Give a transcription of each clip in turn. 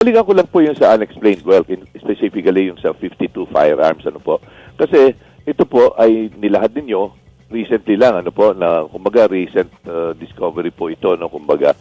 Balikan ko lang po yung sa unexplained wealth, specifically yung sa 52 firearms, ano po. Kasi ito po ay nilahad ninyo recently lang, ano po, na kumbaga recent discovery po ito, no, kumbaga.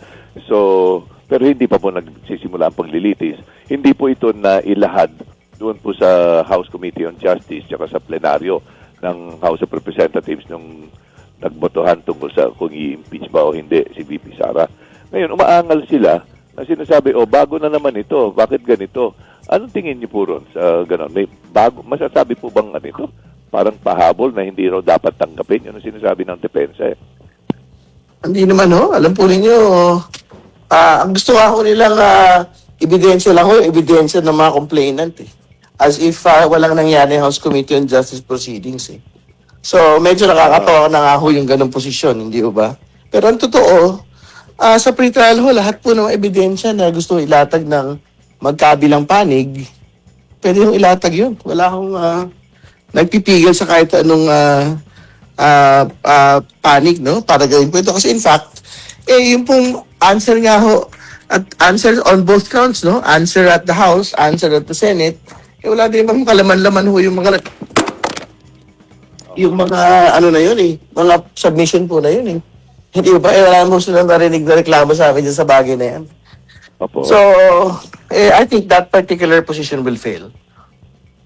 So, pero hindi pa po nagsisimula ang paglilitis. Hindi po ito na ilahad doon po sa House Committee on Justice tsaka sa plenaryo ng House of Representatives nung nagbotohan tungkol sa kung i-impeach ba o hindi si VP Sara. Ngayon, umaangal sila na sinasabi, bago na naman ito, bakit ganito? Anong tingin niyo po ron sa gano'n? May bago, masasabi po bang ito? Parang pahabol na hindi raw dapat tanggapin. Yun ang sinasabi ng depensa. Hindi naman, ho. Alam po ninyo, ang gusto nga ho nilang ebidensya lang ho, ebidensya ng mga complainant eh. As if walang nangyari House Committee on Justice Proceedings eh. So, medyo nakakatawa na nga ho yung ganong posisyon, hindi ho ba? Pero ang totoo, sa pre-trial ho, lahat po ng ebidensya na gusto ilatag ng magkabilang panig, pwede yung ilatag yun. Wala akong nagpipigil sa kahit anong panig, no? Para gawin po ito. Kasi in fact, yung pong answer nga ho, at answer on both counts, no? Answer at the House, answer at the Senate, wala din bang kalaman-laman ho yung mga ano na yun eh, mga submission po na yun eh. Hindi ba, wala mo silang narinig na reklamo sa amin dyan sa bagay na yan. Opo. So, I think that particular position will fail.